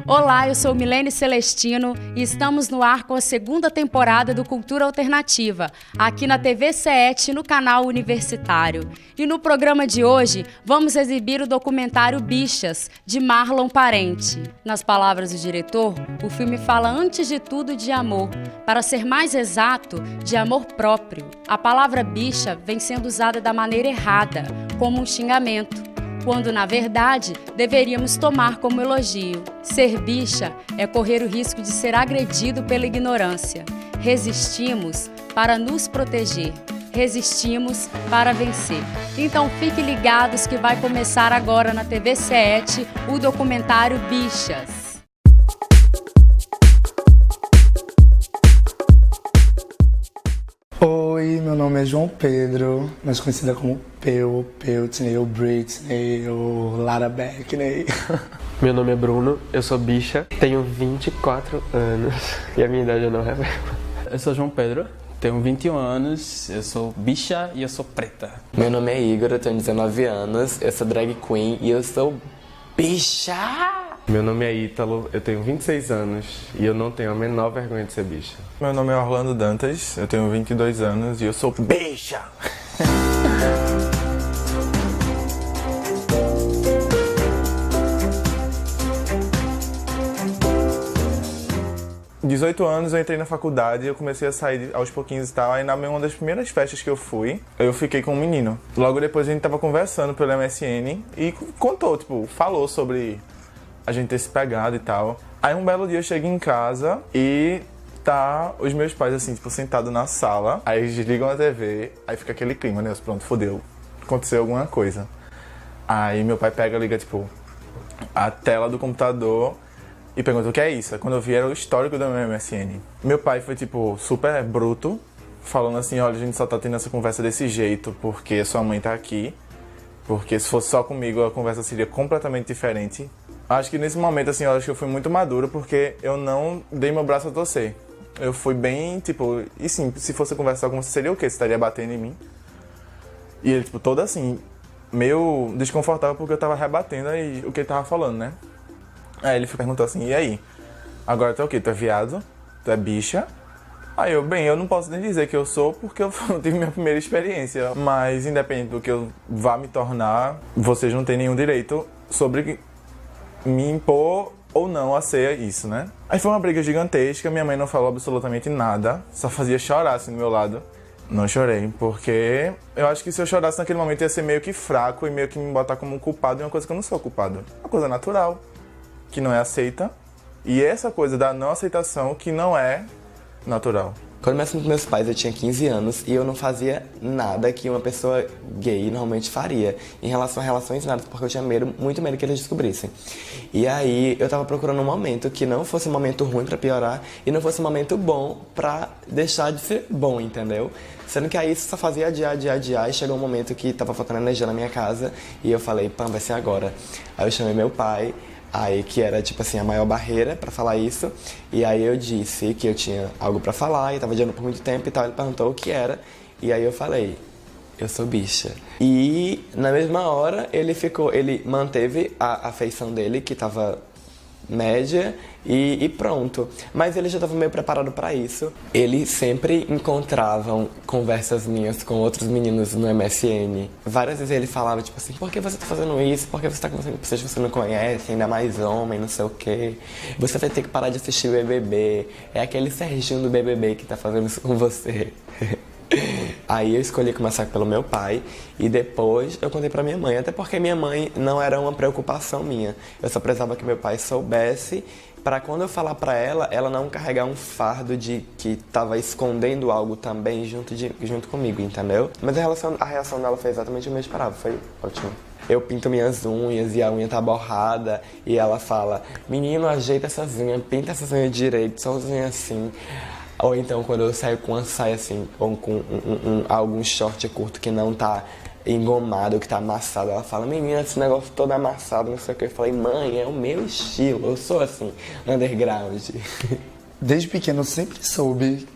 Olá, eu sou Milene Celestino e estamos no ar com a segunda temporada do Cultura Alternativa, aqui na TV CET, no canal universitário. E no programa de hoje, vamos exibir o documentário Bichas, de Marlon Parente. Nas palavras do diretor, o filme fala antes de tudo de amor. Para ser mais exato, de amor próprio. A palavra bicha vem sendo usada da maneira errada, como um xingamento, quando, na verdade, deveríamos tomar como elogio. Ser bicha é correr o risco de ser agredido pela ignorância. Resistimos para nos proteger. Resistimos para vencer. Então fiquem ligados que vai começar agora na TV CET o documentário Bichas. Oi, meu nome é João Pedro, mais conhecida como Peltney, ou Britney, ou Lara Beckney. Meu nome é Bruno, eu sou bicha, tenho 24 anos e a minha idade eu não revelo. Eu sou João Pedro, tenho 21 anos, eu sou bicha e eu sou preta. Meu nome é Igor, eu tenho 19 anos, eu sou drag queen e eu sou bicha! Meu nome é Ítalo, eu tenho 26 anos e eu não tenho a menor vergonha de ser bicha. Meu nome é Orlando Dantas, eu tenho 22 anos e eu sou bicha! 18 anos, eu entrei na faculdade, eu comecei a sair aos pouquinhos e tal, aí uma das primeiras festas que eu fui, eu fiquei com um menino. Logo depois a gente tava conversando pelo MSN e contou, falou sobre a gente ter se pegado e tal. Aí um belo dia eu chego em casa e tá os meus pais assim, sentados na sala, aí eles desligam a TV, aí fica aquele clima, né? Pronto, fodeu, aconteceu alguma coisa. Aí meu pai pega, liga, a tela do computador e pergunta o que é isso. Aí quando eu vi era o histórico do meu MSN. Meu pai foi, super bruto, falando assim, olha, a gente só tá tendo essa conversa desse jeito porque sua mãe tá aqui, porque se fosse só comigo a conversa seria completamente diferente. Acho que nesse momento, assim, eu acho que eu fui muito maduro porque eu não dei meu braço a torcer. Eu fui bem, e sim, se fosse conversar com você, seria o quê? Você estaria batendo em mim? E ele, todo assim, meio desconfortável porque eu tava rebatendo aí o que ele tava falando, né? Aí ele perguntou assim, e aí? Agora tu é o quê? Tu é viado? Tu é bicha? Aí eu não posso nem dizer que eu sou porque eu tive minha primeira experiência. Mas independente do que eu vá me tornar, vocês não têm nenhum direito sobre me impor ou não a ser isso, né? Aí foi uma briga gigantesca, minha mãe não falou absolutamente nada, só fazia chorar assim do meu lado. Não chorei, porque eu acho que se eu chorasse naquele momento ia ser meio que fraco e meio que me botar como culpado de uma coisa que eu não sou culpado. Uma coisa natural, que não é aceita, e essa coisa da não aceitação que não é natural. Quando eu me assumi com meus pais, eu tinha 15 anos e eu não fazia nada que uma pessoa gay normalmente faria em relação a relações nada, porque eu tinha medo, muito medo que eles descobrissem. E aí eu tava procurando um momento que não fosse um momento ruim pra piorar e não fosse um momento bom pra deixar de ser bom, entendeu? Sendo que aí isso só fazia adiar e chegou um momento que tava faltando energia na minha casa e eu falei, pã, vai ser agora. Aí eu chamei meu pai, aí que era a maior barreira pra falar isso, e aí eu disse que eu tinha algo pra falar e tava adiando por muito tempo e tal, ele perguntou o que era, e aí eu falei, eu sou bicha. E na mesma hora ele manteve a afeição dele, que tava média, e pronto. Mas ele já estava meio preparado para isso. Ele sempre encontravam conversas minhas com outros meninos no MSN. Várias vezes ele falava, assim, por que você tá fazendo isso? Por que você tá conversando com pessoas que você não conhece? Ainda mais homem, não sei o quê. Você vai ter que parar de assistir o BBB. É aquele Serginho do BBB que tá fazendo isso com você. Aí eu escolhi começar pelo meu pai e depois eu contei pra minha mãe, até porque minha mãe não era uma preocupação minha. Eu só precisava que meu pai soubesse para quando eu falar pra ela, ela não carregar um fardo de que tava escondendo algo também junto comigo, entendeu? Mas a reação dela foi exatamente o que eu esperava, foi ótimo. Eu pinto minhas unhas e a unha tá borrada e ela fala, menino, ajeita essas unhas, pinta essas unhas direito, só as unhas assim. Ou então quando eu saio com uma saia assim, ou com algum short curto que não tá engomado, que tá amassado, ela fala, menina, esse negócio todo amassado, não sei o que. Eu falei, mãe, é o meu estilo, eu sou assim, underground. Desde pequeno eu sempre soube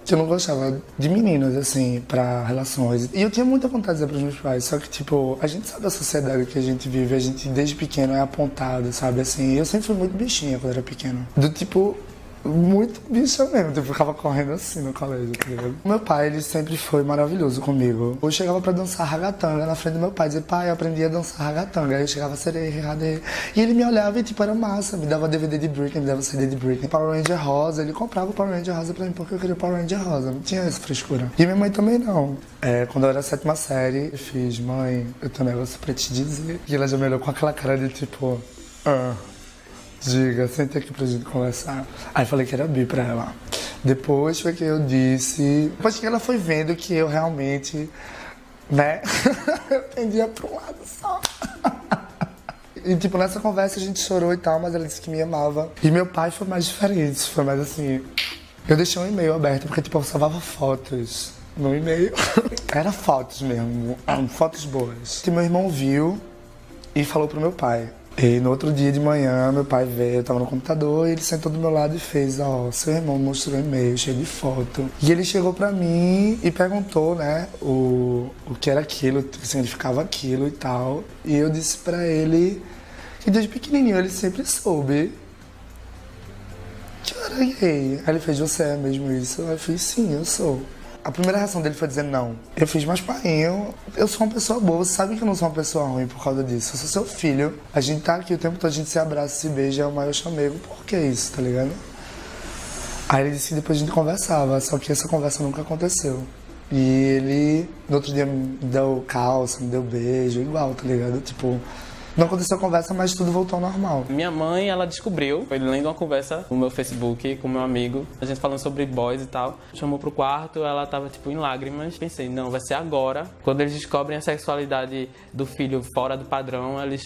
que eu não gostava de meninas, assim, pra relações. E eu tinha muita vontade de dizer pros meus pais, só que, tipo, a gente sabe a sociedade que a gente vive, a gente desde pequeno é apontado, sabe, assim. Eu sempre fui muito bichinha quando era pequeno. Do tipo, muito bicha mesmo, tipo, eu ficava correndo assim no colégio, tá ligado? Meu pai, ele sempre foi maravilhoso comigo. Eu chegava pra dançar ragatanga na frente do meu pai, dizia, pai, eu aprendi a dançar ragatanga. Aí eu chegava, serei, e ele me olhava e, tipo, era massa, me dava DVD de Britney, me dava CD de Britney. Power Ranger rosa, ele comprava o Power Ranger rosa pra mim porque eu queria o Power Ranger rosa, não tinha essa frescura. E minha mãe também não. Quando eu era 7ª série, eu fiz, mãe, eu tenho um negócio pra te dizer. E ela já me olhou com aquela cara de, tipo, diga, senta aqui pra gente conversar. Aí falei que era bi pra ela. Depois foi que eu disse... Depois que ela foi vendo que eu realmente, né? Eu pendia pra um lado só. E tipo, nessa conversa a gente chorou e tal, mas ela disse que me amava. E meu pai foi mais diferente, foi mais assim... Eu deixei um e-mail aberto, porque tipo, eu salvava fotos no e-mail. Era fotos mesmo, fotos boas. Que meu irmão viu e falou pro meu pai. E no outro dia de manhã, meu pai veio, eu tava no computador, e ele sentou do meu lado e fez, seu irmão mostrou um e-mail cheio de foto. E ele chegou pra mim e perguntou, né, o que era aquilo, o que significava aquilo e tal. E eu disse pra ele que desde pequenininho ele sempre soube que eu era gay. Aí ele fez, você é mesmo isso? Eu fiz, sim, eu sou. A primeira reação dele foi dizer não. Eu fiz, mas pai, eu sou uma pessoa boa, você sabe que eu não sou uma pessoa ruim por causa disso. Eu sou seu filho, a gente tá aqui o tempo todo, a gente se abraça, se beija, é o maior chamego, por que isso, tá ligado? Aí ele disse que depois a gente conversava, só que essa conversa nunca aconteceu. E ele, no outro dia, me deu calça, me deu beijo, igual, tá ligado? Tipo, não aconteceu a conversa, mas tudo voltou ao normal. Minha mãe, ela descobriu, foi lendo uma conversa no meu Facebook com meu amigo, a gente falando sobre boys e tal. Chamou pro quarto, ela tava tipo em lágrimas. Pensei, não, vai ser agora. Quando eles descobrem a sexualidade do filho fora do padrão, eles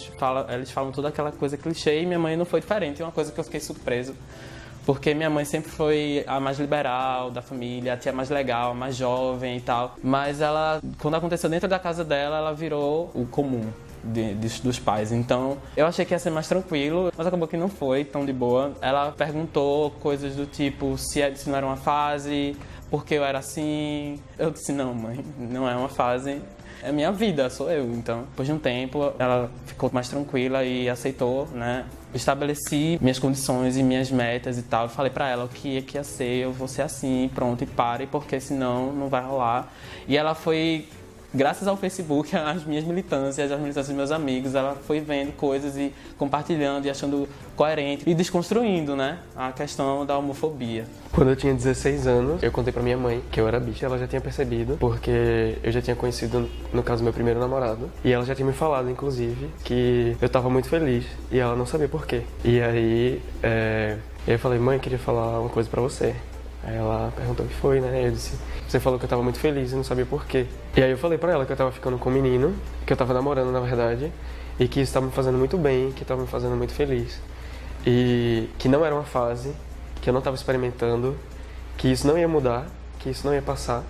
falam toda aquela coisa clichê, e minha mãe não foi diferente. É uma coisa que eu fiquei surpreso. Porque minha mãe sempre foi a mais liberal da família, a tia mais legal, a mais jovem e tal. Mas ela, quando aconteceu dentro da casa dela, ela virou o comum dos pais. Então, eu achei que ia ser mais tranquilo, mas acabou que não foi tão de boa. Ela perguntou coisas do tipo se não era uma fase, por que eu era assim. Eu disse, não, mãe, não é uma fase. É minha vida, sou eu. Então, depois de um tempo, ela ficou mais tranquila e aceitou, né? Estabeleci minhas condições e minhas metas e tal. Eu falei pra ela o que ia ser, eu vou ser assim, pronto, e pare, porque senão não vai rolar. E ela foi, graças ao Facebook, as minhas militâncias, as militâncias dos meus amigos, ela foi vendo coisas e compartilhando e achando coerente e desconstruindo, né, a questão da homofobia. Quando eu tinha 16 anos, eu contei pra minha mãe que eu era bicha. Ela já tinha percebido, porque eu já tinha conhecido, no caso, meu primeiro namorado. E ela já tinha me falado, inclusive, que eu tava muito feliz. E ela não sabia por quê. E aí, eu falei, mãe, eu queria falar uma coisa pra você. Aí ela perguntou o que foi, né? Eu disse, você falou que eu tava muito feliz e não sabia por quê. E aí eu falei pra ela que eu tava ficando com um menino, que eu tava namorando, na verdade, e que isso tava me fazendo muito bem, que tava me fazendo muito feliz. E que não era uma fase, que eu não tava experimentando, que isso não ia mudar, que isso não ia passar.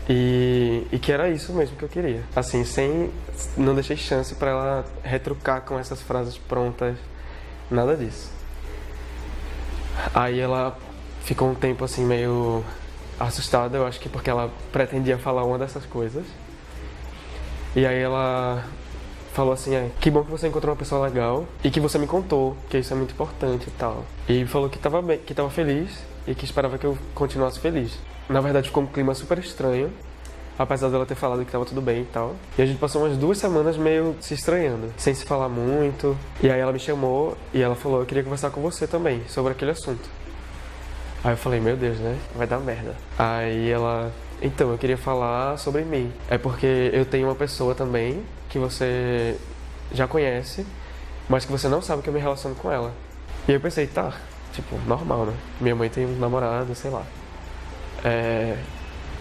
E que era isso mesmo que eu queria. Assim, não deixei chance pra ela retrucar com essas frases prontas, nada disso. Aí ela ficou um tempo assim meio assustada, eu acho que porque ela pretendia falar uma dessas coisas. E aí ela falou assim, que bom que você encontrou uma pessoa legal e que você me contou, que isso é muito importante e tal. E falou que tava bem, que tava feliz e que esperava que eu continuasse feliz. Na verdade ficou um clima super estranho, apesar dela ter falado que tava tudo bem e tal. E a gente passou umas 2 semanas meio se estranhando, sem se falar muito. E aí ela me chamou e ela falou, eu queria conversar com você também, sobre aquele assunto. Aí eu falei, meu Deus, né? Vai dar merda. Aí ela, então, eu queria falar sobre mim. É porque eu tenho uma pessoa também que você já conhece, mas que você não sabe que eu me relaciono com ela. E eu pensei, tá, tipo, normal, né? Minha mãe tem um namorado, sei lá.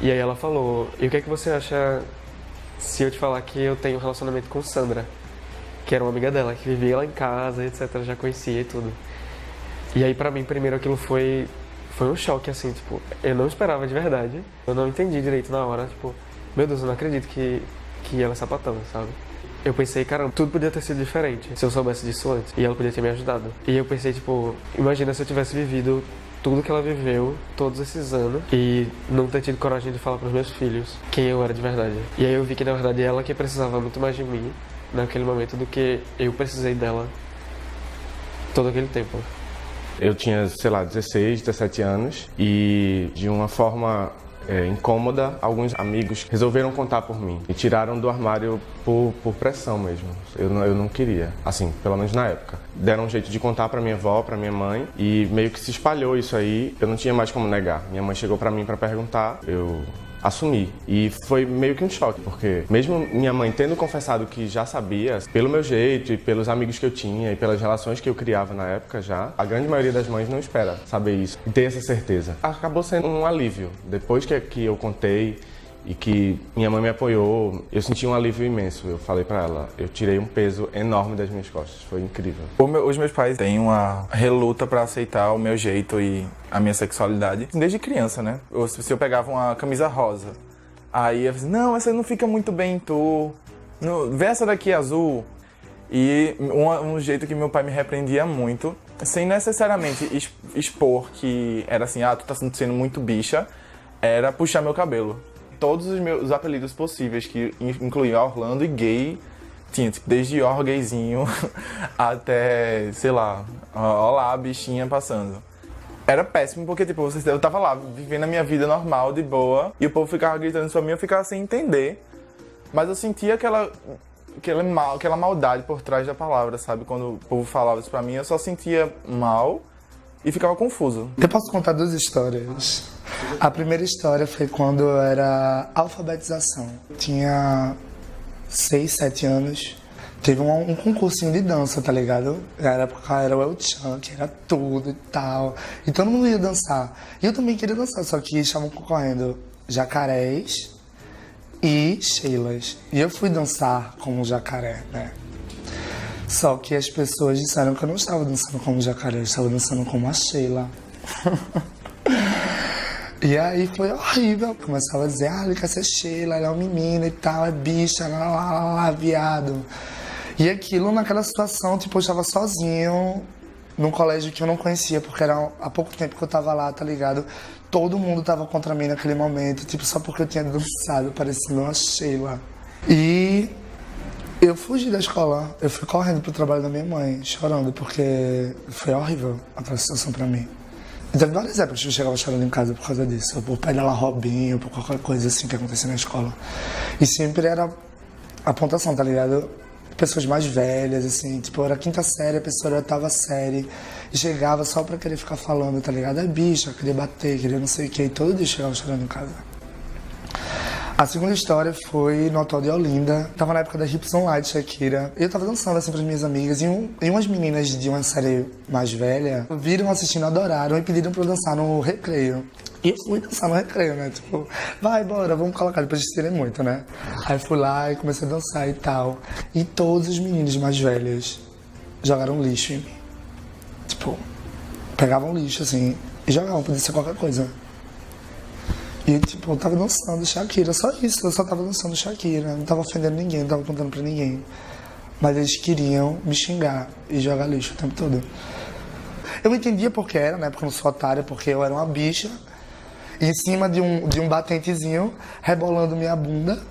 E aí ela falou, e o que é que você acha se eu te falar que eu tenho um relacionamento com Sandra? Que era uma amiga dela, que vivia lá em casa, etc, já conhecia e tudo. E aí pra mim, primeiro, aquilo foi foi um choque, assim, tipo, eu não esperava de verdade. Eu não entendi direito na hora, tipo, meu Deus, eu não acredito que ela é sapatão, sabe? Eu pensei, caramba, tudo podia ter sido diferente se eu soubesse disso antes. E ela podia ter me ajudado. E eu pensei, tipo, imagina se eu tivesse vivido tudo que ela viveu todos esses anos e não ter tido coragem de falar pros meus filhos quem eu era de verdade. E aí eu vi que, na verdade, ela que precisava muito mais de mim naquele momento do que eu precisei dela todo aquele tempo. Eu tinha, sei lá, 16, 17 anos e de uma forma incômoda, alguns amigos resolveram contar por mim e tiraram do armário por pressão mesmo. Eu não queria, assim, pelo menos na época. Deram um jeito de contar pra minha avó, pra minha mãe e meio que se espalhou isso aí, eu não tinha mais como negar. Minha mãe chegou pra mim pra perguntar, eu assumi. E foi meio que um choque, porque mesmo minha mãe tendo confessado que já sabia, pelo meu jeito e pelos amigos que eu tinha e pelas relações que eu criava na época já, a grande maioria das mães não espera saber isso e ter essa certeza. Acabou sendo um alívio. Depois que eu contei e que minha mãe me apoiou, eu senti um alívio imenso. Eu falei pra ela, eu tirei um peso enorme das minhas costas. Foi incrível. Os meus pais têm uma reluta pra aceitar o meu jeito e a minha sexualidade. Desde criança, né? Se eu pegava uma camisa rosa, aí eu falei, não, essa não fica muito bem em tu. Vê essa daqui azul. E um jeito que meu pai me repreendia muito, sem necessariamente expor que era assim, tu tá sendo muito bicha, era puxar meu cabelo. Todos os meus apelidos possíveis, que incluíam Orlando e gay, tinha, tipo, desde Or gayzinho até, sei lá, olá, bichinha passando. Era péssimo porque, tipo, eu tava lá, vivendo a minha vida normal, de boa, e o povo ficava gritando sobre mim, eu ficava sem entender. Mas eu sentia aquela maldade por trás da palavra, sabe? Quando o povo falava isso pra mim, eu só sentia mal e ficava confuso. Eu posso contar 2 histórias. A primeira história foi quando eu era alfabetização. Tinha 6, 7 anos. Teve um concursinho de dança, tá ligado? Na época era o El Chan, que era tudo e tal. E todo mundo ia dançar. E eu também queria dançar, só que estavam concorrendo jacarés e Sheilas. E eu fui dançar como jacaré, né? Só que as pessoas disseram que eu não estava dançando como jacaré, eu estava dançando como a Sheila. E aí foi horrível. Começava a dizer, ele quer ser Sheila, ele é um menino e tal, é bicha, lá, viado. E aquilo, naquela situação, tipo, eu estava sozinho num colégio que eu não conhecia, porque era há pouco tempo que eu tava lá, tá ligado? Todo mundo tava contra mim naquele momento, tipo, só porque eu tinha dançado, parecendo uma Sheila. E eu fugi da escola, eu fui correndo pro trabalho da minha mãe, chorando, porque foi horrível aquela situação pra mim. E teve várias épocas que eu chegava chorando em casa por causa disso, ou por pedalar Robinho, por qualquer coisa assim que acontecia na escola. E sempre era apontação, tá ligado? Pessoas mais velhas, assim, tipo, eu era 5ª série, a pessoa era 8ª série, e chegava só pra querer ficar falando, tá ligado? É bicha, queria bater, queria não sei o que, e todo dia chegava chorando em casa. A segunda história foi no Hotel de Olinda. Tava na época da Hips Online, Shakira. E eu tava dançando assim pras minhas amigas. E umas meninas de uma série mais velha viram assistindo, adoraram e pediram pra eu dançar no recreio. E eu fui dançar no recreio, né? Tipo, vai, bora, vamos colocar depois de terem muito, né? Aí fui lá e comecei a dançar e tal. E todos os meninos mais velhos jogaram lixo em mim. Tipo, pegavam lixo assim e jogavam, podia ser qualquer coisa. E, tipo, eu tava dançando Shakira, só isso, eu só tava dançando Shakira, não tava ofendendo ninguém, não tava contando pra ninguém. Mas eles queriam me xingar e jogar lixo o tempo todo. Eu entendia porque era, né, porque eu não sou otária, porque eu era uma bicha, em cima de um batentezinho, rebolando minha bunda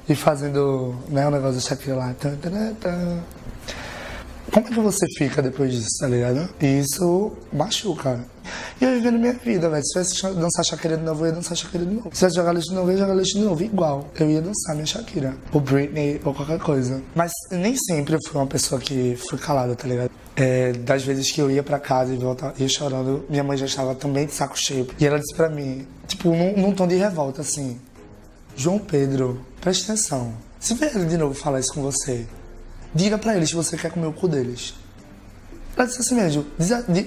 e fazendo, né, o negócio da Shakira lá. Tan, tan, tan. Como é que você fica depois disso, tá ligado? E isso machuca. E eu vivendo minha vida, velho. Se eu tivesse dançar Shakira de novo, eu ia dançar Shakira de novo. Se eu tivesse jogar lixo de novo, eu ia jogar lixo de novo. Igual. Eu ia dançar minha Shakira. Ou Britney, ou qualquer coisa. Mas nem sempre eu fui uma pessoa que fui calada, tá ligado? Das vezes que eu ia pra casa e ia chorando, minha mãe já estava também de saco cheio. E ela disse pra mim, tipo, num tom de revolta, assim: João Pedro, preste atenção. Se vier de novo falar isso com você, diga pra eles se você quer comer o cu deles. Ela disse assim mesmo,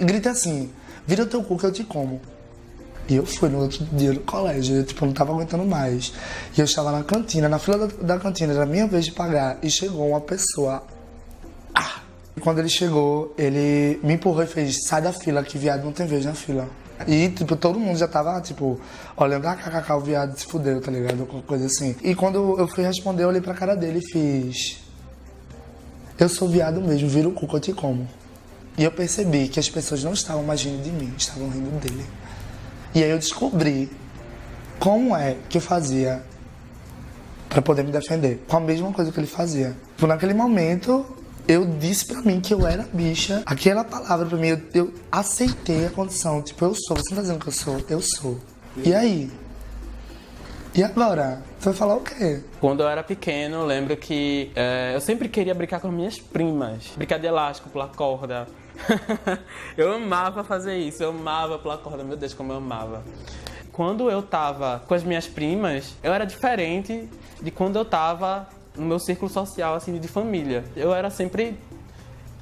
grita assim: vira o teu cu que eu te como. E eu fui no outro dia no colégio, eu não tava aguentando mais. E eu estava na cantina, na fila da cantina, era a minha vez de pagar, e chegou uma pessoa. E quando ele chegou, ele me empurrou e fez: sai da fila, que viado não tem vez na fila. E, tipo, todo mundo já tava, tipo, olhando, kkk, o viado se fudeu, tá ligado? Alguma coisa assim. E quando eu fui responder, eu olhei pra cara dele e fiz... Eu sou viado mesmo, vira o cu que eu te como. E eu percebi que as pessoas não estavam mais rindo de mim, estavam rindo dele. E aí eu descobri como é que eu fazia pra poder me defender. Com a mesma coisa que ele fazia. Por naquele momento, eu disse pra mim que eu era bicha. Aquela palavra pra mim, eu aceitei a condição. Tipo, eu sou. Você não tá dizendo que eu sou? Eu sou. E aí? E agora? Você vai falar o quê? Quando eu era pequeno, eu lembro que eu sempre queria brincar com as minhas primas. Brincar de elástico, pular corda. Eu amava fazer isso, eu amava pular corda. Meu Deus, como eu amava. Quando eu tava com as minhas primas, eu era diferente de quando eu tava no meu círculo social, assim, de família. Eu era sempre...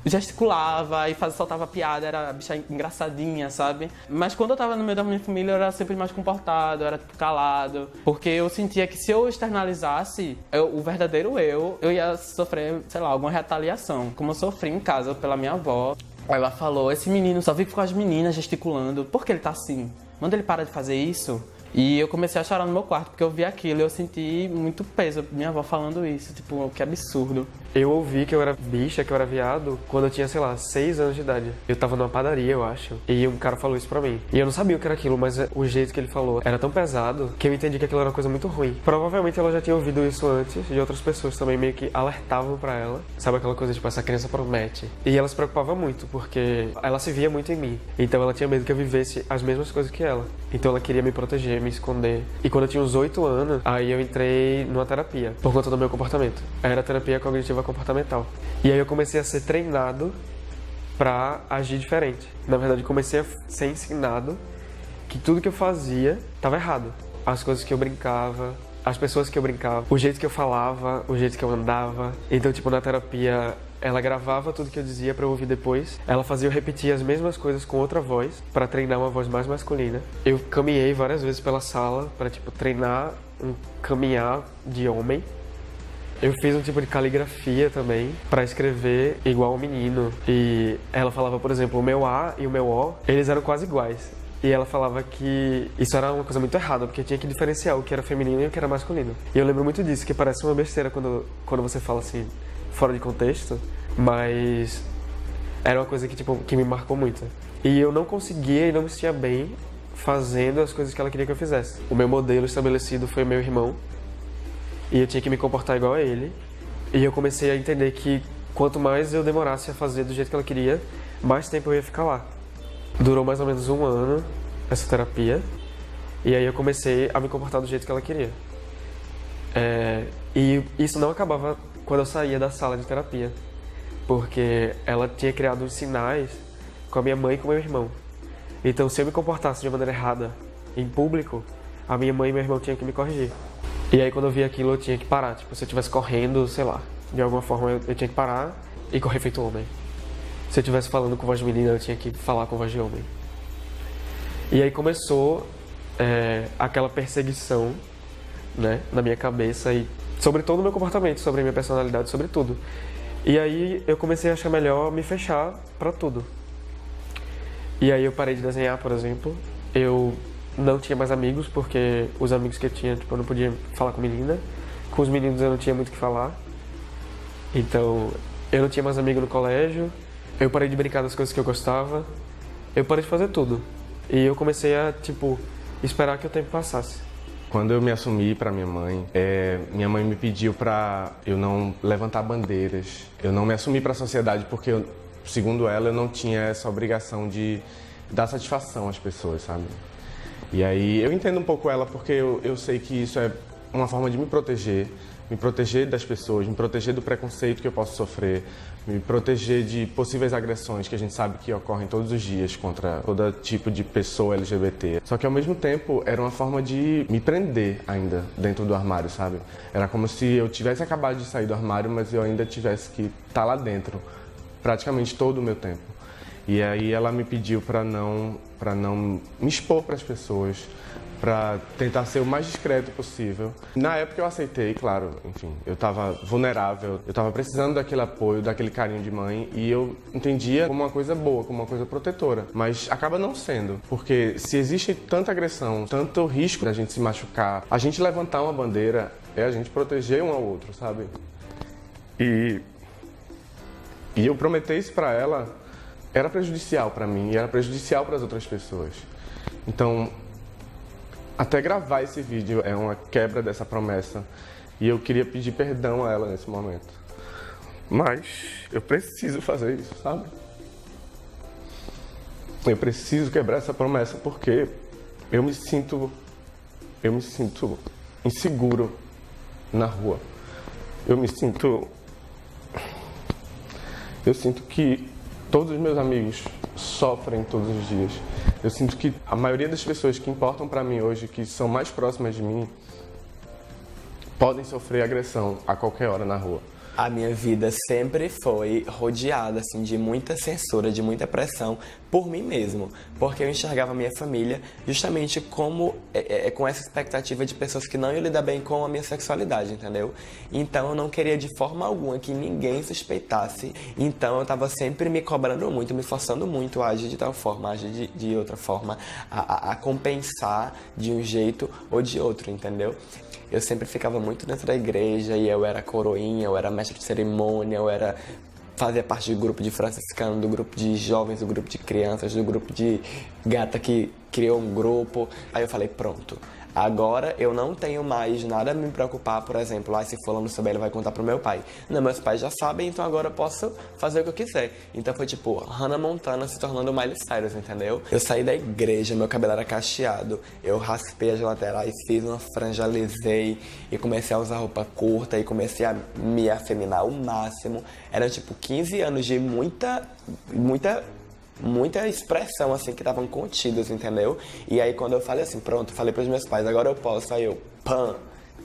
gesticulava e soltava piada, era a bicha engraçadinha, sabe? Mas quando eu tava no meio da minha família, eu era sempre mais comportado, eu era tipo, calado. Porque eu sentia que se eu externalizasse o verdadeiro eu ia sofrer, sei lá, alguma retaliação. Como eu sofri em casa pela minha avó. Ela falou, esse menino só vive com as meninas gesticulando, por que ele tá assim? Manda ele parar de fazer isso. E eu comecei a chorar no meu quarto, porque eu vi aquilo e eu senti muito peso. Minha avó falando isso, tipo, que absurdo. Eu ouvi que eu era bicha, que eu era viado, quando eu tinha, sei lá, 6 anos de idade. Eu tava numa padaria, eu acho, e um cara falou isso pra mim. E eu não sabia o que era aquilo, mas o jeito que ele falou era tão pesado que eu entendi que aquilo era uma coisa muito ruim. Provavelmente ela já tinha ouvido isso antes, e outras pessoas também meio que alertavam pra ela. Sabe aquela coisa, tipo, essa criança promete. E ela se preocupava muito, porque ela se via muito em mim. Então ela tinha medo que eu vivesse as mesmas coisas que ela. Então ela queria me proteger, me esconder. E quando eu tinha uns 8 anos, aí eu entrei numa terapia, por conta do meu comportamento. Era terapia cognitiva comportamental. E aí eu comecei a ser treinado pra agir diferente. Na verdade, eu comecei a ser ensinado que tudo que eu fazia estava errado. As coisas que eu brincava, as pessoas que eu brincava, o jeito que eu falava, o jeito que eu andava. Então, tipo, na terapia, ela gravava tudo que eu dizia pra eu ouvir depois. Ela fazia eu repetir as mesmas coisas com outra voz, pra treinar uma voz mais masculina. Eu caminhei várias vezes pela sala pra, tipo, treinar um caminhar de homem. Eu fiz um tipo de caligrafia também, pra escrever igual um menino. E ela falava, por exemplo, o meu A e o meu O, eles eram quase iguais. E ela falava que isso era uma coisa muito errada, porque tinha que diferenciar o que era feminino e o que era masculino. E eu lembro muito disso, que parece uma besteira quando você fala assim, fora de contexto, mas era uma coisa que, tipo, que me marcou muito. E eu não conseguia e não me sentia bem fazendo as coisas que ela queria que eu fizesse. O meu modelo estabelecido foi o meu irmão, e eu tinha que me comportar igual a ele. E eu comecei a entender que quanto mais eu demorasse a fazer do jeito que ela queria, mais tempo eu ia ficar lá. Durou mais ou menos 1 ano essa terapia, e aí eu comecei a me comportar do jeito que ela queria. E isso não acabava quando eu saía da sala de terapia, porque ela tinha criado uns sinais com a minha mãe e com o meu irmão. Então, se eu me comportasse de maneira errada em público, a minha mãe e meu irmão tinham que me corrigir. E aí, quando eu via aquilo, eu tinha que parar. Tipo, se eu estivesse correndo, sei lá, de alguma forma eu tinha que parar e correr feito homem. Se eu estivesse falando com voz de menina, eu tinha que falar com voz de homem. E aí começou aquela perseguição, né, na minha cabeça e sobre todo o meu comportamento, sobre a minha personalidade, sobre tudo. E aí eu comecei a achar melhor me fechar pra tudo. E aí eu parei de desenhar, por exemplo. Eu não tinha mais amigos, porque os amigos que eu tinha, tipo, eu não podia falar com menina. Com os meninos eu não tinha muito o que falar. Então, eu não tinha mais amigo no colégio. Eu parei de brincar das coisas que eu gostava. Eu parei de fazer tudo. E eu comecei a, tipo, esperar que o tempo passasse. Quando eu me assumi para minha mãe me pediu para eu não levantar bandeiras. Eu não me assumi para a sociedade porque, segundo ela, eu não tinha essa obrigação de dar satisfação às pessoas, sabe? E aí eu entendo um pouco ela porque eu sei que isso é uma forma de me proteger das pessoas, me proteger do preconceito que eu posso sofrer, me proteger de possíveis agressões que a gente sabe que ocorrem todos os dias contra todo tipo de pessoa LGBT. Só que ao mesmo tempo era uma forma de me prender ainda dentro do armário, sabe? Era como se eu tivesse acabado de sair do armário, mas eu ainda tivesse que estar lá dentro praticamente todo o meu tempo. E aí ela me pediu para não me expor para as pessoas, para tentar ser o mais discreto possível. Na época eu aceitei, claro, enfim, eu estava vulnerável, eu estava precisando daquele apoio, daquele carinho de mãe, e eu entendia como uma coisa boa, como uma coisa protetora, mas acaba não sendo, porque se existe tanta agressão, tanto risco da gente se machucar, a gente levantar uma bandeira é a gente proteger um ao outro, sabe? E eu prometer isso para ela era prejudicial para mim e era prejudicial para as outras pessoas. Então, até gravar esse vídeo é uma quebra dessa promessa e eu queria pedir perdão a ela nesse momento. Mas eu preciso fazer isso, sabe? Eu preciso quebrar essa promessa porque eu me sinto inseguro na rua. Eu sinto que todos os meus amigos sofrem todos os dias. Eu sinto que a maioria das pessoas que importam para mim hoje, que são mais próximas de mim, podem sofrer agressão a qualquer hora na rua. A minha vida sempre foi rodeada assim, de muita censura, de muita pressão por mim mesmo. Porque eu enxergava a minha família justamente como com essa expectativa de pessoas que não iam lidar bem com a minha sexualidade, entendeu? Então eu não queria de forma alguma que ninguém suspeitasse. Então eu estava sempre me cobrando muito, me forçando muito a agir de tal forma, a agir de outra forma, a compensar de um jeito ou de outro, entendeu? Eu sempre ficava muito dentro da igreja e eu era coroinha, eu era mestre de cerimônia, fazia parte do grupo de franciscano, do grupo de jovens, do grupo de crianças, do grupo de gata que criou um grupo. Aí eu falei, pronto. Agora eu não tenho mais nada a me preocupar, por exemplo, se fulano souber, ele vai contar pro meu pai. Não, meus pais já sabem, então agora eu posso fazer o que eu quiser. Então foi tipo Hannah Montana se tornando Miley Cyrus, entendeu? Eu saí da igreja, meu cabelo era cacheado, eu raspei as laterais, fiz uma franja, alisei e comecei a usar roupa curta e comecei a me afeminar ao máximo. Eram tipo 15 anos de muita expressão, assim, que estavam contidas, entendeu? E aí, quando eu falei assim, pronto, falei pros meus pais, agora eu posso, aí eu, pã,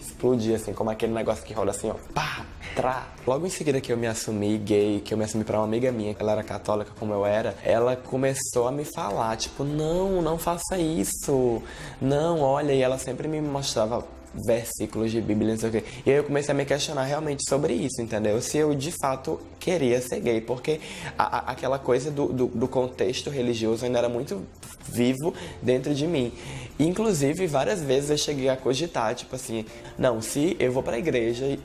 explodi, assim, como aquele negócio que rola assim, ó, pá, trá. Logo em seguida que eu me assumi gay, que eu me assumi pra uma amiga minha, ela era católica como eu era, ela começou a me falar, tipo, não faça isso, não, olha, e ela sempre me mostrava versículos de Bíblia, não sei o quê. E aí eu comecei a me questionar realmente sobre isso, entendeu? Se eu de fato queria ser gay, porque aquela coisa do contexto religioso ainda era muito vivo dentro de mim. Inclusive, várias vezes eu cheguei a cogitar, tipo assim, não, se eu vou pra igreja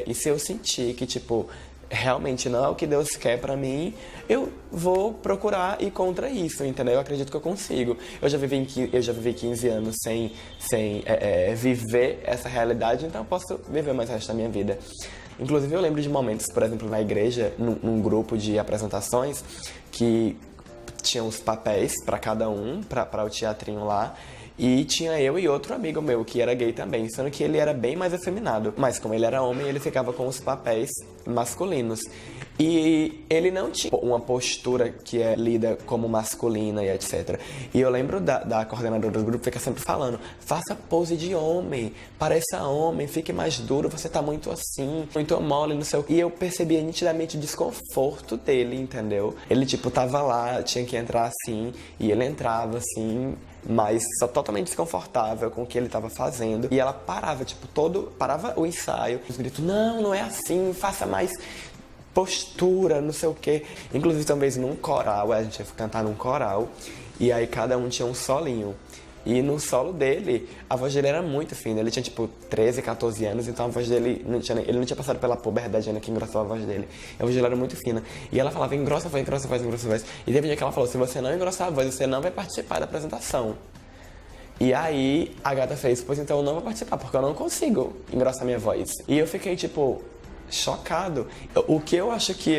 e se eu sentir que, tipo, realmente não é o que Deus quer pra mim, eu vou procurar ir contra isso, entendeu? Eu acredito que eu consigo. Eu já vivi 15 anos sem viver essa realidade, então eu posso viver mais o resto da minha vida. Inclusive, eu lembro de momentos, por exemplo, na igreja, num grupo de apresentações, que tinham os papéis pra cada um, pra o teatrinho lá, e tinha eu e outro amigo meu, que era gay também, sendo que ele era bem mais afeminado. Mas como ele era homem, ele ficava com os papéis masculinos. E ele não tinha uma postura que é lida como masculina e etc. E eu lembro da coordenadora do grupo ficar sempre falando, faça pose de homem, pareça homem, fique mais duro, você tá muito assim, muito mole, não sei o que. E eu percebia nitidamente o desconforto dele, entendeu? Ele, tipo, tava lá, tinha que entrar assim, e ele entrava assim, mas só totalmente desconfortável com o que ele estava fazendo. E ela parava, tipo, parava o ensaio, os gritos, não é assim, faça mais postura, não sei o quê. Inclusive, talvez num coral, a gente ia cantar num coral, e aí cada um tinha um solinho. E no solo dele, a voz dele era muito fina. Ele tinha, tipo, 13, 14 anos, então a voz dele, ele não tinha passado pela puberdade ainda que engrossou a voz dele. A voz dele era muito fina. E ela falava, engrossa a voz, engrossa a voz, engrossa a voz. E teve um dia que ela falou, se você não engrossar a voz, você não vai participar da apresentação. E aí, a gata fez, pois então eu não vou participar, porque eu não consigo engrossar minha voz. E eu fiquei, tipo, chocado. O que eu acho que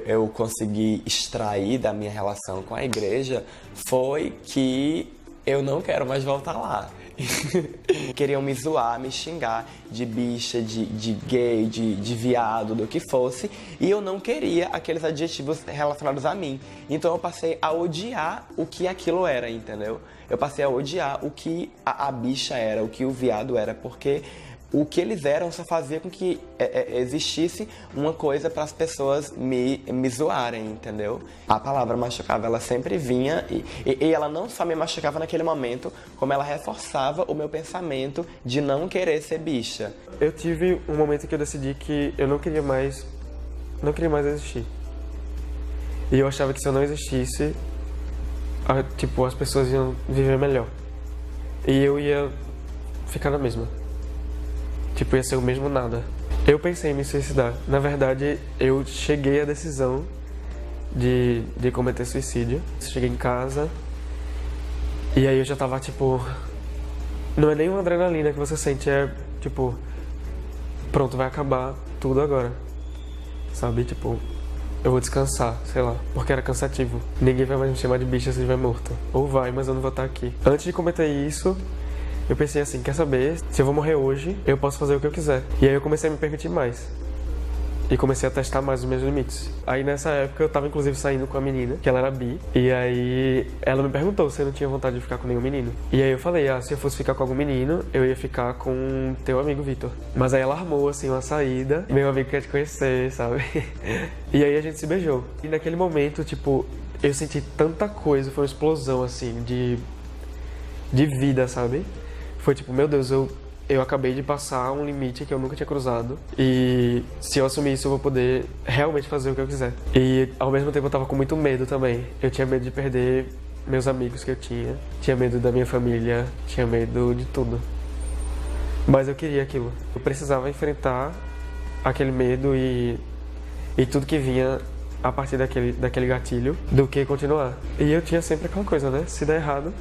eu consegui extrair da minha relação com a igreja foi que eu não quero mais voltar lá. Queriam me zoar, me xingar de bicha, de gay, de viado, do que fosse. E eu não queria aqueles adjetivos relacionados a mim. Então eu passei a odiar o que aquilo era, entendeu? eu passei a odiar o que a bicha era, o que o viado era, porque o que eles eram só fazia com que existisse uma coisa para as pessoas me zoarem, entendeu? A palavra machucava, ela sempre vinha e ela não só me machucava naquele momento, como ela reforçava o meu pensamento de não querer ser bicha. Eu tive um momento que eu decidi que eu não queria mais existir. E eu achava que se eu não existisse, tipo, as pessoas iam viver melhor. E eu ia ficar na mesma. Tipo, ia ser o mesmo nada. Eu pensei em me suicidar. Na verdade, eu cheguei à decisão de cometer suicídio. Cheguei em casa e aí eu já tava, tipo... Não é nem uma adrenalina que você sente, é, tipo... Pronto, vai acabar tudo agora. Sabe? Tipo, eu vou descansar, sei lá. Porque era cansativo. Ninguém vai mais me chamar de bicha se estiver morto. Ou vai, mas eu não vou estar aqui. Antes de cometer isso... Eu pensei assim, quer saber, se eu vou morrer hoje, eu posso fazer o que eu quiser. E aí eu comecei a me permitir mais. E comecei a testar mais os meus limites. Aí nessa época eu tava inclusive saindo com a menina, que ela era bi. E aí ela me perguntou se eu não tinha vontade de ficar com nenhum menino. E aí eu falei, se eu fosse ficar com algum menino, eu ia ficar com teu amigo Vitor. Mas aí ela armou assim uma saída, meu amigo quer te conhecer, sabe? E aí a gente se beijou. E naquele momento, tipo, eu senti tanta coisa, foi uma explosão assim de vida, sabe? Foi tipo, meu Deus, eu acabei de passar um limite que eu nunca tinha cruzado. E se eu assumir isso, eu vou poder realmente fazer o que eu quiser. E ao mesmo tempo eu tava com muito medo também. Eu tinha medo de perder meus amigos que eu tinha medo da minha família, tinha medo de tudo. Mas eu queria aquilo. Eu precisava enfrentar aquele medo e tudo que vinha a partir daquele gatilho do que continuar. E eu tinha sempre aquela coisa, né? Se der errado...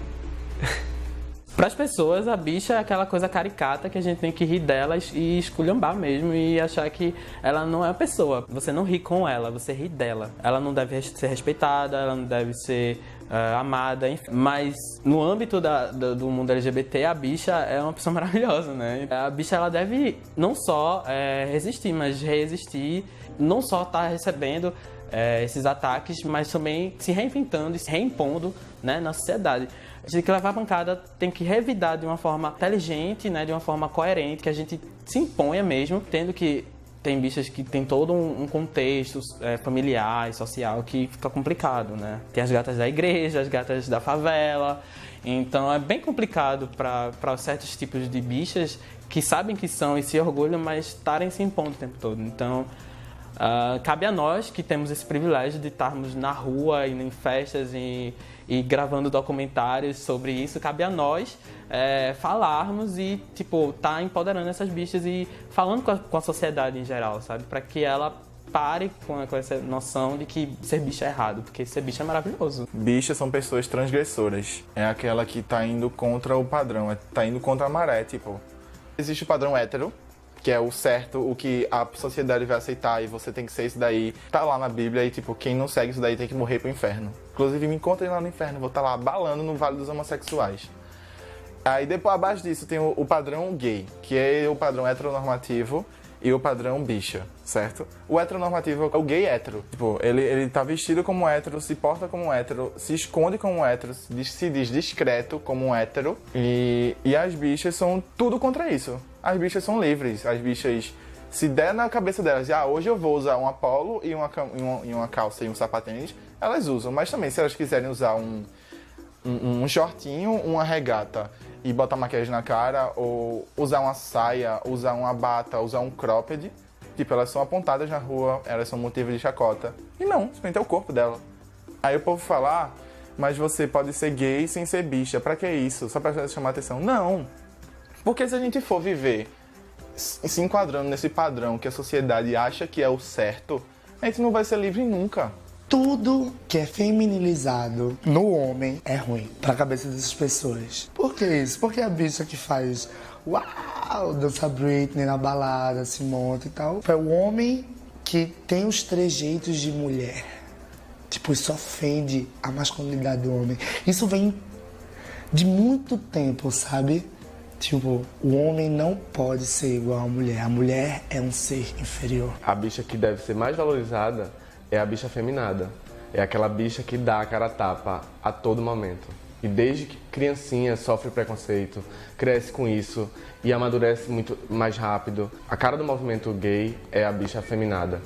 Para as pessoas, a bicha é aquela coisa caricata que a gente tem que rir delas e esculhambar mesmo e achar que ela não é uma pessoa. Você não ri com ela, você ri dela. Ela não deve ser respeitada, ela não deve ser amada, enfim. Mas no âmbito do mundo LGBT, a bicha é uma pessoa maravilhosa, né? A bicha ela deve não só resistir, mas resistir, não só estar recebendo esses ataques, mas também se reinventando e se reimpondo, né, na sociedade. A gente tem que levar a pancada, tem que revidar de uma forma inteligente, né, de uma forma coerente, que a gente se imponha mesmo, tendo que tem bichas que tem todo um contexto familiar e social que fica complicado, né? Tem as gatas da igreja, as gatas da favela, então é bem complicado para certos tipos de bichas que sabem que são e se orgulham, mas estarem se impondo o tempo todo. Então, cabe a nós que temos esse privilégio de estarmos na rua, indo em festas e gravando documentários sobre isso, cabe a nós falarmos e, tipo, tá empoderando essas bichas e falando com a sociedade em geral, sabe? Para que ela pare com essa noção de que ser bicha é errado, porque ser bicha é maravilhoso. Bichas são pessoas transgressoras. É aquela que tá indo contra o padrão, tá indo contra a maré, tipo. Existe o padrão hétero, que é o certo, o que a sociedade vai aceitar e você tem que ser isso daí. Tá lá na Bíblia e, tipo, quem não segue isso daí tem que morrer pro inferno. Inclusive, me encontrem lá no inferno, vou estar lá balando no Vale dos Homossexuais. Aí, depois, abaixo disso, tem o padrão gay, que é o padrão heteronormativo e o padrão bicha, certo? O heteronormativo é o gay hétero. Tipo, ele tá vestido como hétero, se porta como hétero, se esconde como hétero, se diz discreto como um e as bichas são tudo contra isso. As bichas são livres, as bichas, se der na cabeça delas, hoje eu vou usar um polo e uma calça e um sapatênis, elas usam. Mas também, se elas quiserem usar um shortinho, uma regata e botar maquiagem na cara, ou usar uma saia, usar uma bata, usar um cropped, tipo, elas são apontadas na rua, elas são motivo de chacota. E não, simplesmente é o corpo dela. Aí o povo fala, mas você pode ser gay sem ser bicha, pra que isso? Só pra chamar atenção? Não! Porque se a gente for viver se enquadrando nesse padrão que a sociedade acha que é o certo, a gente não vai ser livre nunca. Tudo que é feminilizado no homem é ruim pra cabeça dessas pessoas. Por que isso? Porque a bicha que faz uau, dança Britney na balada, se monta e tal, é o homem que tem os trejeitos de mulher. Tipo, isso ofende a masculinidade do homem. Isso vem de muito tempo, sabe? Tipo, o homem não pode ser igual à mulher. A mulher é um ser inferior. A bicha que deve ser mais valorizada é a bicha feminada. É aquela bicha que dá a cara a tapa a todo momento. E desde que criancinha sofre preconceito, cresce com isso e amadurece muito mais rápido. A cara do movimento gay é a bicha afeminada.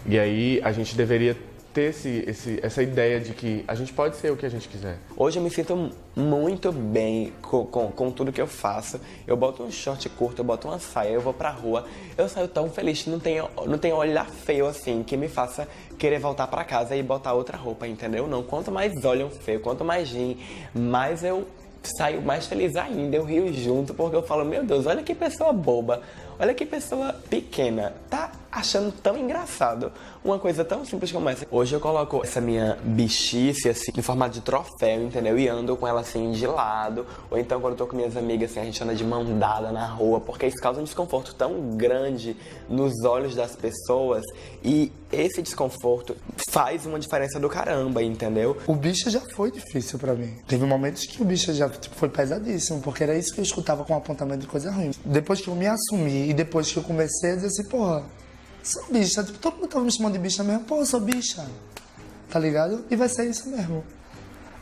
E aí a gente deveria ter essa ideia de que a gente pode ser o que a gente quiser. Hoje eu me sinto muito bem com tudo que eu faço. Eu boto um short curto, eu boto uma saia, eu vou pra rua. Eu saio tão feliz, não tem olhar feio assim que me faça querer voltar pra casa e botar outra roupa, entendeu? Não, quanto mais olham feio, quanto mais riem, mais eu saio mais feliz ainda, eu rio junto, porque eu falo, meu Deus, olha que pessoa boba, olha que pessoa pequena, tá achando tão engraçado uma coisa tão simples como essa. Hoje eu coloco essa minha bichice, assim, em formato de troféu, entendeu? E ando com ela, assim, de lado, ou então quando eu tô com minhas amigas, assim, a gente anda de mão dada na rua, porque isso causa um desconforto tão grande nos olhos das pessoas, e esse desconforto faz uma diferença do caramba, entendeu? O bicho já foi difícil pra mim. Teve momentos que o bicho já foi pesadíssimo, porque era isso que eu escutava com apontamento de coisa ruim. Depois que eu me assumi e depois que eu comecei a dizer assim, porra, sou bicha. Tipo, todo mundo tava me chamando de bicha mesmo. Porra, eu sou bicha. Tá ligado? E vai ser isso mesmo.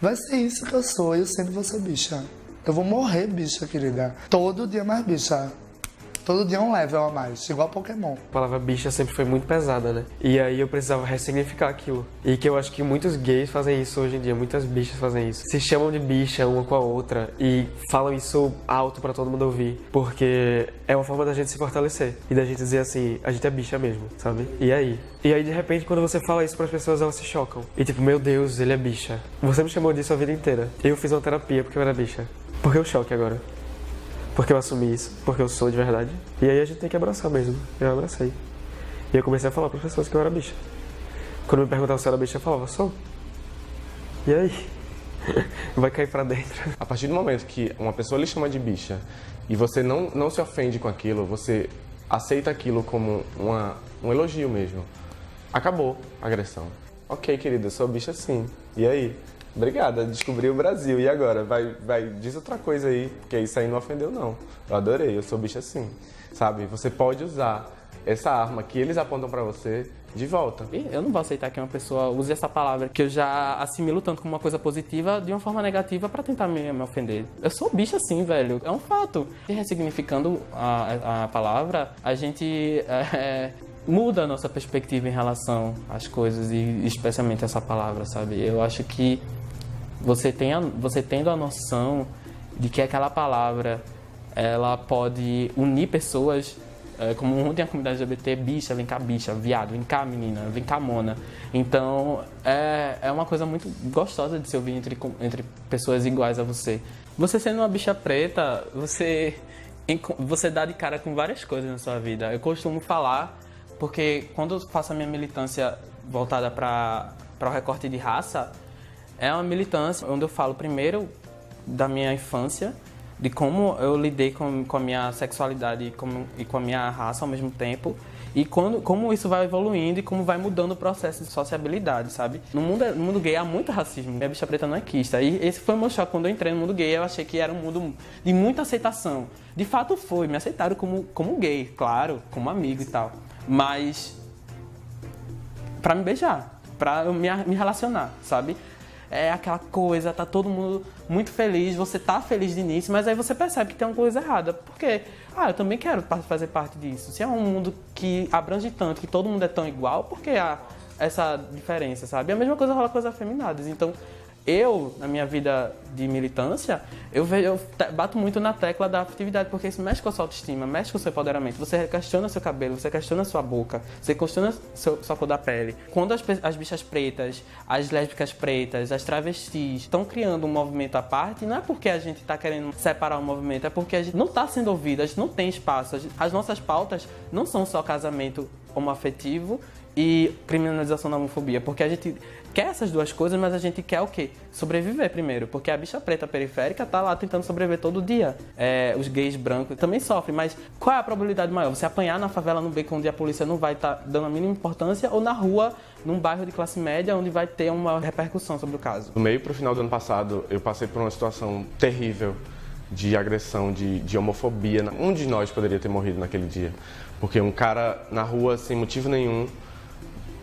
Vai ser isso que eu sou. Eu sempre vou ser bicha. Eu vou morrer bicha, querida. Todo dia mais bicha. Todo dia um level a mais, igual Pokémon. A palavra bicha sempre foi muito pesada, né? E aí eu precisava ressignificar aquilo. E que eu acho que muitos gays fazem isso hoje em dia, muitas bichas fazem isso. Se chamam de bicha uma com a outra e falam isso alto pra todo mundo ouvir. Porque é uma forma da gente se fortalecer. E da gente dizer assim, a gente é bicha mesmo, sabe? E aí? E aí, de repente, quando você fala isso pras pessoas, elas se chocam. E tipo, meu Deus, ele é bicha. Você me chamou disso a vida inteira. Eu fiz uma terapia porque eu era bicha. Por que o choque agora? Porque eu assumi isso, porque eu sou de verdade. E aí a gente tem que abraçar mesmo. Eu abracei. E eu comecei a falar para as pessoas que eu era bicha. Quando me perguntavam se eu era bicha, eu falava, sou. E aí? Vai cair pra dentro. A partir do momento que uma pessoa lhe chama de bicha e você não se ofende com aquilo, você aceita aquilo como um elogio mesmo. Acabou a agressão. Ok, querida, eu sou bicha sim. E aí? Obrigada, descobri o Brasil. E agora? Diz outra coisa aí, porque isso aí não ofendeu, não. Eu adorei, eu sou bicha assim. Sabe? Você pode usar essa arma que eles apontam pra você de volta. Eu não vou aceitar que uma pessoa use essa palavra que eu já assimilo tanto como uma coisa positiva de uma forma negativa pra tentar me ofender. Eu sou bicha assim, velho. É um fato. E ressignificando a palavra, a gente muda a nossa perspectiva em relação às coisas e especialmente essa palavra, sabe? Eu acho que você tendo a noção de que aquela palavra ela pode unir pessoas, como tem a comunidade LGBT, bicha, viado, vem cá menina, vem cá mona. Então é uma coisa muito gostosa de se ouvir entre pessoas iguais a você. Você sendo uma bicha preta, você dá de cara com várias coisas na sua vida. Eu costumo falar, porque quando eu faço a minha militância voltada para o recorte de raça, é uma militância onde eu falo primeiro da minha infância, de como eu lidei com a minha sexualidade e com a minha raça ao mesmo tempo, e como isso vai evoluindo e como vai mudando o processo de sociabilidade, sabe? No mundo gay há muito racismo, minha bicha preta não é quista, e esse foi o meu choque. Quando eu entrei no mundo gay, eu achei que era um mundo de muita aceitação. De fato foi, me aceitaram como gay, claro, como amigo e tal, mas pra me beijar, pra eu me relacionar, sabe? É aquela coisa, tá todo mundo muito feliz, você tá feliz de início, mas aí você percebe que tem uma coisa errada. Por quê? Eu também quero fazer parte disso. Se é um mundo que abrange tanto, que todo mundo é tão igual, por que há essa diferença, sabe? A mesma coisa rola com as afeminadas. Então, na minha vida de militância, eu bato muito na tecla da afetividade, porque isso mexe com a sua autoestima, mexe com o seu empoderamento. Você questiona seu cabelo, você questiona sua boca, você questiona sua cor da pele. Quando as bichas pretas, as lésbicas pretas, as travestis estão criando um movimento à parte, não é porque a gente está querendo separar o movimento, é porque a gente não está sendo ouvido, a gente não tem espaço. As nossas pautas não são só casamento homoafetivo e criminalização da homofobia, porque a gente quer essas duas coisas, mas a gente quer o quê? Sobreviver primeiro, porque a bicha preta periférica tá lá tentando sobreviver todo dia. Os gays brancos também sofrem, mas qual é a probabilidade maior? Você apanhar na favela, no beco, onde a polícia não vai estar dando a mínima importância, ou na rua, num bairro de classe média, onde vai ter uma repercussão sobre o caso? Do meio pro final do ano passado, eu passei por uma situação terrível de agressão, de homofobia. Um de nós poderia ter morrido naquele dia, porque um cara na rua, sem motivo nenhum,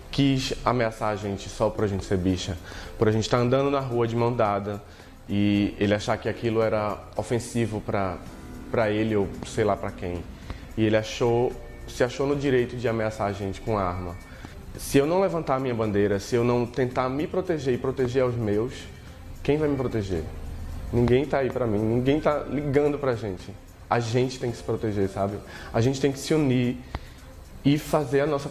quis ameaçar a gente só por a gente ser bicha, por a gente estar andando na rua de mão dada e ele achar que aquilo era ofensivo para ele ou sei lá para quem. E ele se achou no direito de ameaçar a gente com arma. Se eu não levantar a minha bandeira, se eu não tentar me proteger e proteger aos meus, quem vai me proteger? Ninguém tá aí pra mim, ninguém tá ligando pra gente. A gente tem que se proteger, sabe? A gente tem que se unir e fazer a nossa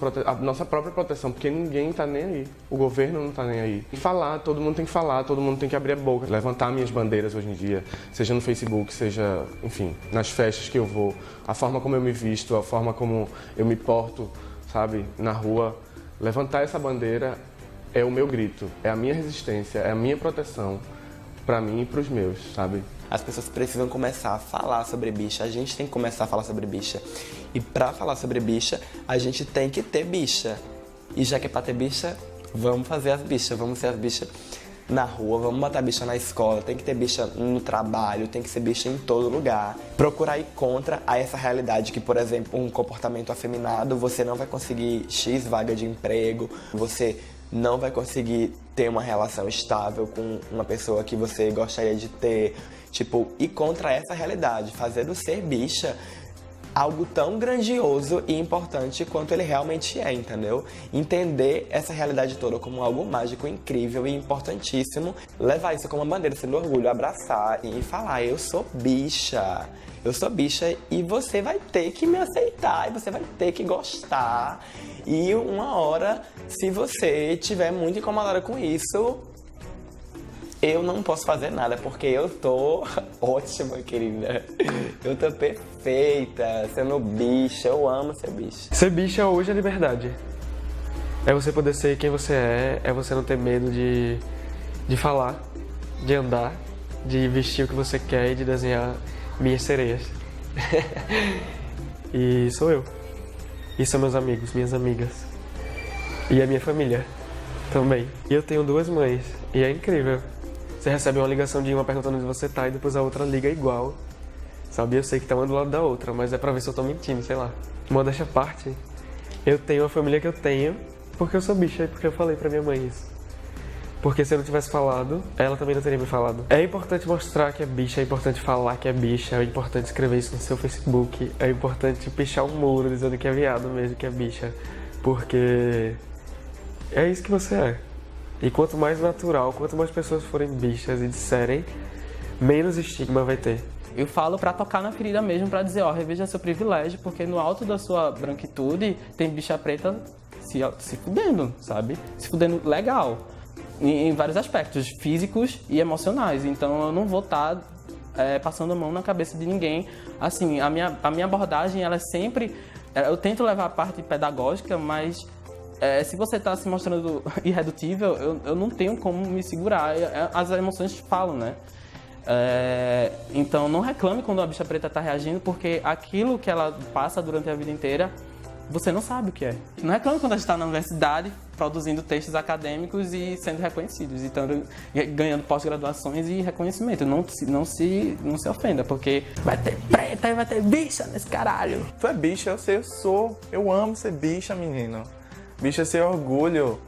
própria proteção, porque ninguém tá nem aí. O governo não tá nem aí. E falar, todo mundo tem que falar, todo mundo tem que abrir a boca. Levantar minhas bandeiras hoje em dia, seja no Facebook, seja, enfim, nas festas que eu vou, a forma como eu me visto, a forma como eu me porto, sabe, na rua. Levantar essa bandeira é o meu grito, é a minha resistência, é a minha proteção pra mim e pros meus, sabe? As pessoas precisam começar a falar sobre bicha, a gente tem que começar a falar sobre bicha. E pra falar sobre bicha, a gente tem que ter bicha. E já que é pra ter bicha, vamos fazer as bichas, vamos ser as bichas na rua, vamos botar bicha na escola, tem que ter bicha no trabalho, tem que ser bicha em todo lugar. Procurar ir contra essa realidade que, por exemplo, um comportamento afeminado, você não vai conseguir X vaga de emprego, você não vai conseguir ter uma relação estável com uma pessoa que você gostaria de ter. Tipo, ir contra essa realidade, fazer do ser bicha algo tão grandioso e importante quanto ele realmente é, entendeu? Entender essa realidade toda como algo mágico, incrível e importantíssimo. Levar isso como uma bandeira, sendo orgulho, abraçar e falar, eu sou bicha e você vai ter que me aceitar e você vai ter que gostar. E uma hora, se você estiver muito incomodada com isso, eu não posso fazer nada, porque eu tô ótima, querida. Eu tô perfeita, sendo bicha, eu amo ser bicha. Ser bicha hoje é liberdade. É você poder ser quem você é você não ter medo de falar, de andar, de vestir o que você quer e de desenhar minhas sereias. E sou eu. E são meus amigos, minhas amigas. E a minha família também. E eu tenho 2 mães, e é incrível. Você recebe uma ligação de uma perguntando onde você tá e depois a outra liga igual. Sabe? Eu sei que tá uma do lado da outra, mas é pra ver se eu tô mentindo, sei lá. Modéstia à parte, eu tenho a família que eu tenho porque eu sou bicha e porque eu falei pra minha mãe isso. Porque se eu não tivesse falado, ela também não teria me falado. É importante mostrar que é bicha, é importante falar que é bicha, é importante escrever isso no seu Facebook, é importante pichar um muro dizendo que é viado mesmo, que é bicha. Porque é isso que você é. E quanto mais natural, quanto mais pessoas forem bichas e disserem, menos estigma vai ter. Eu falo pra tocar na ferida mesmo, pra dizer, ó, reveja seu privilégio, porque no alto da sua branquitude tem bicha preta se fudendo, sabe? Se fudendo legal, em vários aspectos, físicos e emocionais. Então eu não vou estar passando a mão na cabeça de ninguém. Assim, a minha abordagem, ela é sempre... Eu tento levar a parte pedagógica, mas... se você está se mostrando irredutível, eu não tenho como me segurar. As emoções falam, né? Então, não reclame quando a bicha preta está reagindo, porque aquilo que ela passa durante a vida inteira, você não sabe o que é. Não reclame quando a gente está na universidade, produzindo textos acadêmicos e sendo reconhecidos. Então, ganhando pós-graduações e reconhecimento. Não se ofenda, porque vai ter preta e vai ter bicha nesse caralho. Tu é bicha, eu sei, eu sou. Eu amo ser bicha, menino. Bicha é ser orgulho.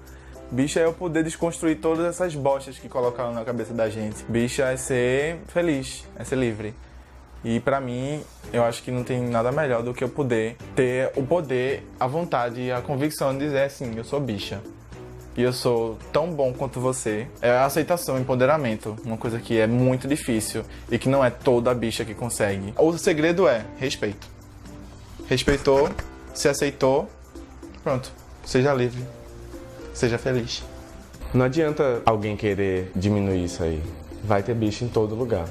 Bicha é eu poder desconstruir todas essas bostas que colocaram na cabeça da gente. Bicha é ser feliz, é ser livre. E pra mim, eu acho que não tem nada melhor do que eu poder ter o poder, a vontade e a convicção de dizer assim, eu sou bicha. E eu sou tão bom quanto você. É a aceitação, empoderamento. Uma coisa que é muito difícil e que não é toda bicha que consegue. O segredo é respeito. Respeitou, se aceitou, pronto. Seja livre, seja feliz. Não adianta alguém querer diminuir isso aí. Vai ter bicho em todo lugar.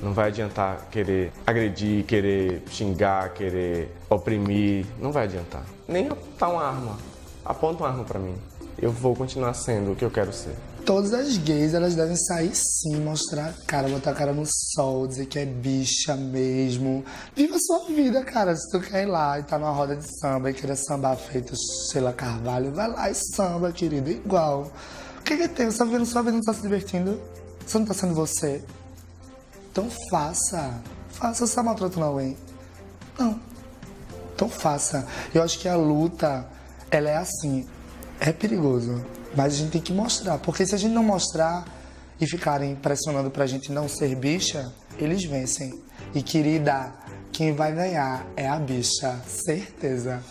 Não vai adiantar querer agredir, querer xingar, querer oprimir. Não vai adiantar. Nem apontar uma arma. Aponta uma arma pra mim. Eu vou continuar sendo o que eu quero ser. Todas as gays, elas devem sair sim, mostrar a cara, botar a cara no sol, dizer que é bicha mesmo. Viva a sua vida, cara. Se tu quer ir lá e tá numa roda de samba e querer sambar feito Sheila Carvalho, vai lá e samba, querido, igual. O que tem? Você tá vivendo sua vida, não tá se divertindo? Você não tá sendo você? Então faça. Faça, você tá maltratando alguém? Não. Então faça. Eu acho que a luta, ela é assim, é perigoso. Mas a gente tem que mostrar, porque se a gente não mostrar, e ficarem pressionando pra gente não ser bicha, eles vencem. E querida, quem vai ganhar é a bicha, certeza.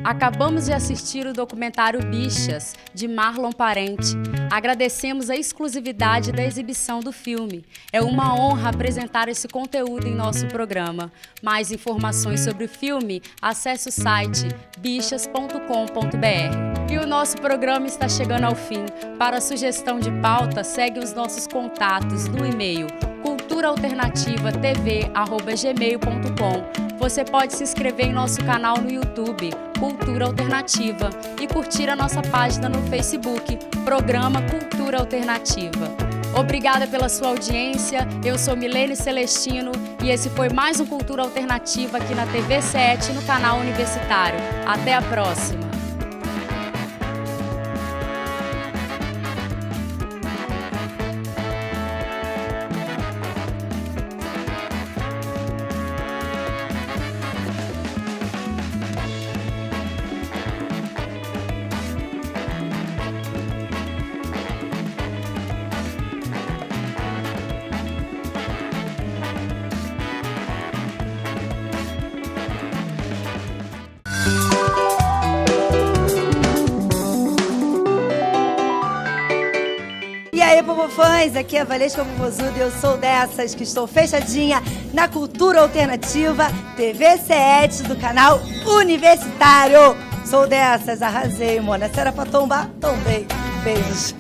Acabamos de assistir o documentário Bichas, de Marlon Parente. Agradecemos a exclusividade da exibição do filme. É uma honra apresentar esse conteúdo em nosso programa. Mais informações sobre o filme, acesse o site bichas.com.br. E o nosso programa está chegando ao fim. Para sugestão de pauta, segue os nossos contatos no e-mail culturaalternativa.tv@gmail.com. Você pode se inscrever em nosso canal no YouTube, Cultura Alternativa, e curtir a nossa página no Facebook, Programa Cultura Alternativa. Obrigada pela sua audiência, eu sou Milene Celestino e esse foi mais um Cultura Alternativa aqui na TV7 no canal Universitário. Até a próxima! E aí, Popofãs, aqui é a Valesca Popozuda e eu sou dessas que estou fechadinha na Cultura Alternativa TV7 do canal Universitário. Sou dessas, arrasei, mona. Se era pra tombar, tombei. Beijos.